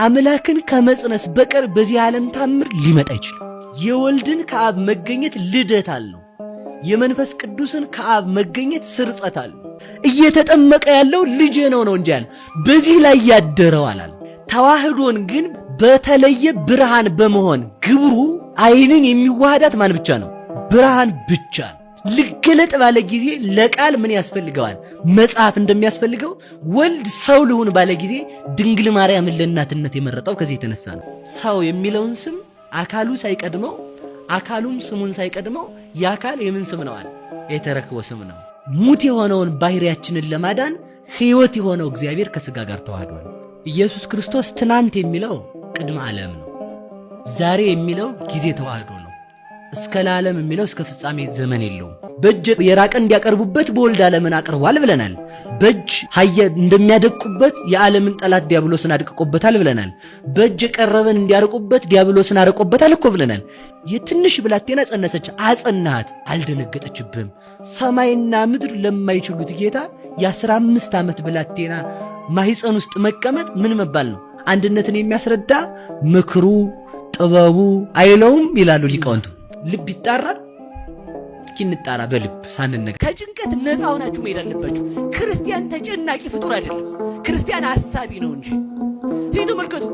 አምላክን ከመጽነስ በቀር በዚህ ዓለም ታምር ሊመጣ ይችላል። የወልድን ከአብ መገኘት ልደት አለው። የመንፈስ ቅዱስን ከአብ መገኘት ስርጸት አለው። እየተጠመቀ ያለው ልጄ ነው እንጂ ያለ በዚህ ላይ ያደረው አላል። ተዋህዶን ግን በተለየ ብርሃን በመሆን ግብሩ ዓይንን የሚዋሃዳት ማን ብቻ ነው? ብርሃን ብቻ ነው። ልገለጥ ባለ ጊዜ ለቃል ምን ያስፈልገዋል? መጽሐፍ እንደሚያስፈልገው ወልድ ሰው ልሁን ባለ ጊዜ ድንግል ማርያምን ለእናትነት የመረጠው ከዚህ የተነሳ ነው። ሰው የሚለውን ስም አካሉ ሳይቀድመው አካሉም ስሙን ሳይቀድመው የአካል የምን ስም ነዋል? የተረክቦ ስም ነው። ሙት የሆነውን ባህሪያችንን ለማዳን ሕይወት የሆነው እግዚአብሔር ከሥጋ ጋር ተዋህዷል። ኢየሱስ ክርስቶስ ትናንት የሚለው ቅድመ ዓለም ነው። ዛሬ የሚለው ጊዜ ተዋህዶ ነው። እስከ ለዓለም የሚለው እስከ ፍጻሜ ዘመን የለውም። በእጅ የራቀ እንዲያቀርቡበት በወልድ ዓለምን አቅርቧል ብለናል። በእጅ ሀየ እንደሚያደቁበት የዓለምን ጠላት ዲያብሎስን አድቅቆበታል ብለናል። በእጅ የቀረበን እንዲያርቁበት ዲያብሎስን አርቆበታል እኮ ብለናል። የትንሽ ብላቴና ጸነሰች፣ አጸናሃት፣ አልደነገጠችብህም። ሰማይና ምድር ለማይችሉት ጌታ የ15 ዓመት ብላቴና ማህፀን ውስጥ መቀመጥ ምን መባል ነው? አንድነትን የሚያስረዳ ምክሩ ጥበቡ አይለውም ይላሉ ሊቃውንቱ። ልብ ይጣራል። እስኪ እንጣራ በልብ ሳንነገር። ከጭንቀት ነፃ ሆናችሁ መሄድ አለባችሁ። ክርስቲያን ተጨናቂ ፍጡር አይደለም። ክርስቲያን አሳቢ ነው እንጂ ተመልከቱ።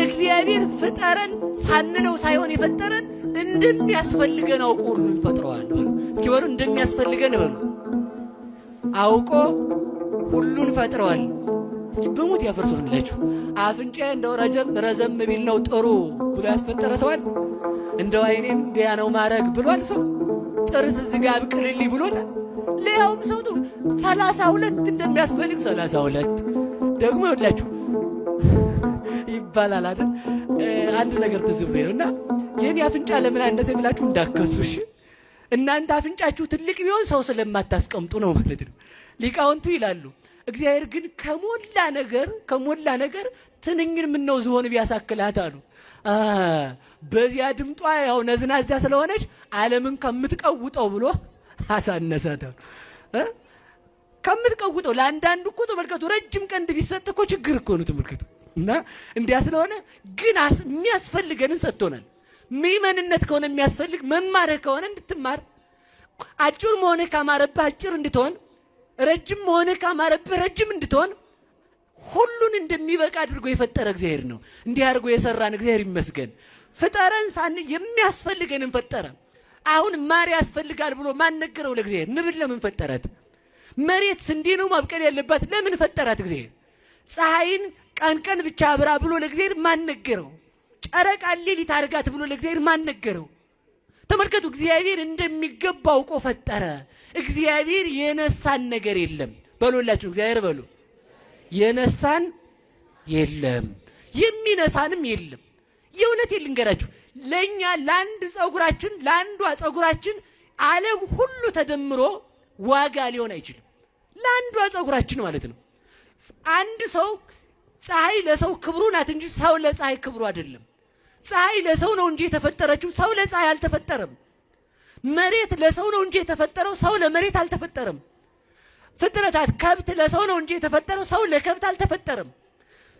እግዚአብሔር ፍጠረን ሳንለው ሳይሆን የፈጠረን እንደሚያስፈልገን አውቆ ሁሉን ፈጥረዋል። እስኪ በሉ እንደሚያስፈልገን በሉ። አውቆ ሁሉን ፈጥረዋል። እስኪ በሞት ያፈርሰውላችሁ። አፍንጫ እንደው ረዘም ቢል ነው ጥሩ ብሎ ያስፈጠረ ሰዋል። እንደው አይኔን እንዲያ ነው ማረግ ብሏል ሰው። ጥርስ እዚህ ጋር ብቅልልኝ ብሎታል። ለያውም ሰው 32 እንደሚያስፈልግ 32 ደግሞ ይኸውላችሁ ይባላል አይደል? አንድ ነገር ትዝ ብሎኝ ነውና የኔ አፍንጫ ለምን አነሰ ብላችሁ እንዳከሱሽ። እናንተ አፍንጫችሁ ትልቅ ቢሆን ሰው ስለማታስቀምጡ ነው ማለት ነው። ሊቃውንቱ ይላሉ እግዚአብሔር ግን ከሞላ ነገር ትንኝን ምነው ዝሆን ቢያሳክላት አሉ። በዚያ ድምጧ ያው ነዝናዚያ ስለሆነች ዓለምን ከምትቀውጠው ብሎ አሳነሳት። ከምትቀውጠው ለአንዳንዱ እኮ ተመልከቱ፣ ረጅም ቀንድ ቢሰጥ እኮ ችግር እኮ ነው ተመልከቱ። እና እንዲያ ስለሆነ ግን የሚያስፈልገንን ሰጥቶናል። ምእመንነት ከሆነ የሚያስፈልግ መማርህ ከሆነ እንድትማር፣ አጭር መሆንህ ካማረብህ አጭር እንድትሆን፣ ረጅም መሆንህ ካማረብህ ረጅም እንድትሆን ሁሉን እንደሚበቃ አድርጎ የፈጠረ እግዚአብሔር ነው። እንዲህ አድርጎ የሰራን እግዚአብሔር ይመስገን። ፍጠረን ሳንል የሚያስፈልገንን ፈጠረ። አሁን ማር ያስፈልጋል ብሎ ማን ነገረው ለእግዚአብሔር? ንብል ለምን ፈጠራት? መሬት ስንዴ ነው ማብቀል ያለባት ለምን ፈጠራት እግዚአብሔር? ፀሐይን ቀን ብቻ አብራ ብሎ ለእግዚአብሔር ማን ነገረው? ጨረቃ ሌሊት አርጋት ብሎ ለእግዚአብሔር ማን ነገረው? ተመልከቱ፣ እግዚአብሔር እንደሚገባ አውቆ ፈጠረ። እግዚአብሔር የነሳን ነገር የለም። በሉላችሁ እግዚአብሔር በሉ። የነሳን የለም፣ የሚነሳንም የለም። የእውነት ልንገራችሁ፣ ለኛ ለአንድ ጸጉራችን ለአንዷ ጸጉራችን ዓለም ሁሉ ተደምሮ ዋጋ ሊሆን አይችልም። ለአንዷ ጸጉራችን ማለት ነው። አንድ ሰው ፀሐይ ለሰው ክብሩ ናት እንጂ ሰው ለፀሐይ ክብሩ አይደለም። ፀሐይ ለሰው ነው እንጂ የተፈጠረችው፣ ሰው ለፀሐይ አልተፈጠረም። መሬት ለሰው ነው እንጂ የተፈጠረው፣ ሰው ለመሬት አልተፈጠረም። ፍጥረታት ከብት ለሰው ነው እንጂ የተፈጠረው፣ ሰው ለከብት አልተፈጠረም።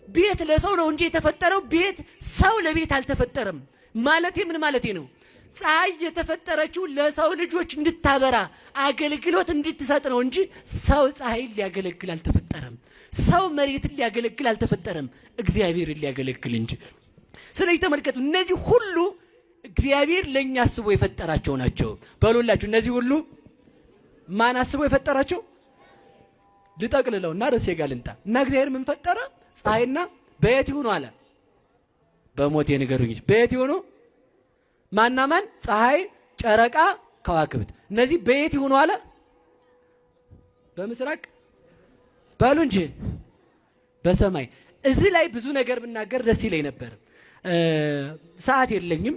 ቤት ለሰው ነው እንጂ የተፈጠረው፣ ቤት ሰው ለቤት አልተፈጠረም። ማለቴ ምን ማለቴ ነው? ፀሐይ የተፈጠረችው ለሰው ልጆች እንድታበራ አገልግሎት እንድትሰጥ ነው እንጂ ሰው ፀሐይን ሊያገለግል አልተፈጠረም። ሰው መሬትን ሊያገለግል አልተፈጠረም፣ እግዚአብሔርን ሊያገለግል እንጂ። ስለዚህ ተመልከቱ፣ እነዚህ ሁሉ እግዚአብሔር ለኛ አስቦ የፈጠራቸው ናቸው። በሉላችሁ እነዚህ ሁሉ ማን አስቦ የፈጠራቸው? ልጠቅልለው እና ርዕሴ ጋር ልንጣ እና እግዚአብሔር ምን ፈጠረ? ፀሐይና በየት ይሁኑ አለ? በሞቴ ንገሩኝ። በየት ይሁኑ? ማና ማን? ፀሐይ፣ ጨረቃ፣ ከዋክብት። እነዚህ በየት ይሁኑ አለ? በምስራቅ በሉ እንጂ በሰማይ። እዚህ ላይ ብዙ ነገር ብናገር ደስ ይለኝ ነበር። ሰዓት የለኝም።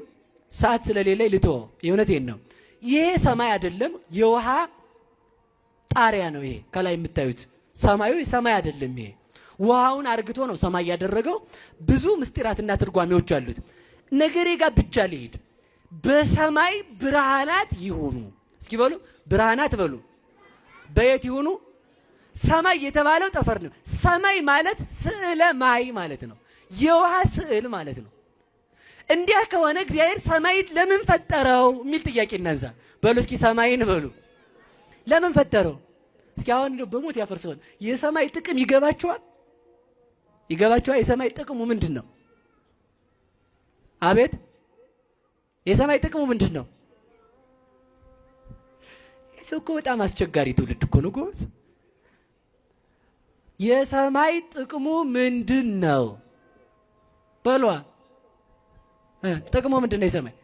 ሰዓት ስለሌለኝ ልተወው። የእውነቴን ነው። ይሄ ሰማይ አይደለም፣ የውሃ ጣሪያ ነው። ይሄ ከላይ የምታዩት ሰማዩ ሰማይ አይደለም። ይሄ ውሃውን አርግቶ ነው ሰማይ ያደረገው። ብዙ ምስጢራትና ትርጓሜዎች አሉት። ነገሬ ጋር ብቻ ልሄድ። በሰማይ ብርሃናት ይሁኑ። እስኪ በሉ ብርሃናት በሉ። በየት ይሁኑ? ሰማይ የተባለው ጠፈር ነው። ሰማይ ማለት ስዕለ ማይ ማለት ነው። የውሃ ስዕል ማለት ነው። እንዲያ ከሆነ እግዚአብሔር ሰማይን ለምን ፈጠረው የሚል ጥያቄ እናንሳ። በሉ እስኪ ሰማይን በሉ ለምን ፈጠረው? እስኪ አሁን እንደው በሞት ያፈርሰዋል። የሰማይ ጥቅም ይገባቸዋል? ይገባቸዋል? የሰማይ ጥቅሙ ምንድን ነው? አቤት የሰማይ ጥቅሙ ምንድን ነው? ሰው እኮ በጣም አስቸጋሪ ትውልድ እኮ ነው ጎበዝ። የሰማይ ጥቅሙ ምንድን ነው? በሏ ጥቅሙ ምንድን ነው? የሰማይ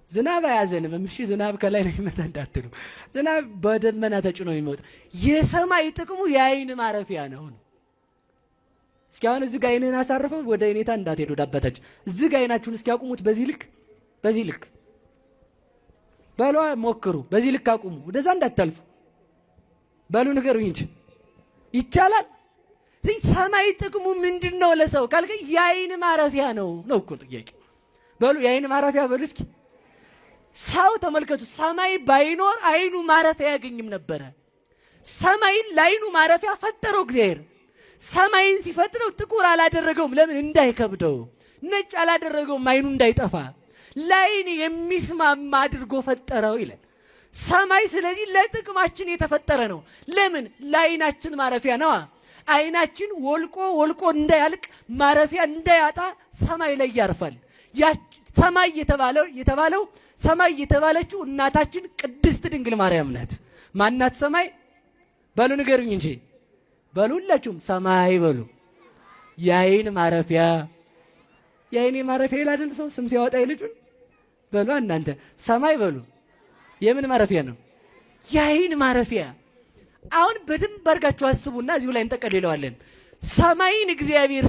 ዝናብ አያዘንብም። እሺ ዝናብ ከላይ ነው የሚመጣ እንዳትሉ፣ ዝናብ በደመና ተጭኖ የሚወጣ። የሰማይ ጥቅሙ የአይን ማረፊያ ነው። እስኪ አሁን እዚህ ጋር አይንህን አሳርፈው ወደ እኔታ እንዳትሄዱ ወደ አባታችን። እዚህ ጋር አይናችሁን እስኪ አቁሙት። በዚህ ልክ በሏ ሞክሩ። በዚህ ልክ አቁሙ፣ ወደዛ እንዳታልፉ። በሉ ንገሩኝ እንጂ ይቻላል? ሰማይ ጥቅሙ ምንድን ነው ለሰው ካልከኝ የአይን ማረፊያ ነው እኮ ጥያቄ። በሉ የአይን ማረፊያ በሉ እስኪ። ሰው ተመልከቱ፣ ሰማይ ባይኖር አይኑ ማረፊያ አያገኝም ነበረ። ሰማይን ለአይኑ ማረፊያ ፈጠረው እግዚአብሔር። ሰማይን ሲፈጥረው ጥቁር አላደረገውም። ለምን? እንዳይከብደው። ነጭ አላደረገውም፣ አይኑ እንዳይጠፋ። ለአይን የሚስማማ አድርጎ ፈጠረው ይላል ሰማይ። ስለዚህ ለጥቅማችን የተፈጠረ ነው። ለምን? ለአይናችን ማረፊያ ነዋ። አይናችን ወልቆ እንዳያልቅ ማረፊያ እንዳያጣ ሰማይ ላይ ያርፋል። ሰማይ የተባለው ሰማይ የተባለችው እናታችን ቅድስት ድንግል ማርያም ናት። ማናት ሰማይ? በሉ ንገሩኝ እንጂ በሉ ሁላችሁም ሰማይ በሉ። የአይን ማረፊያ የአይኔ ማረፊያ ይላል ሰው ስም ሲያወጣ የልጁን። በሉ እናንተ ሰማይ በሉ። የምን ማረፊያ ነው? የአይን ማረፊያ። አሁን በደንብ አድርጋችሁ አስቡና እዚሁ ላይ እንጠቀልለዋለን። ሰማይን እግዚአብሔር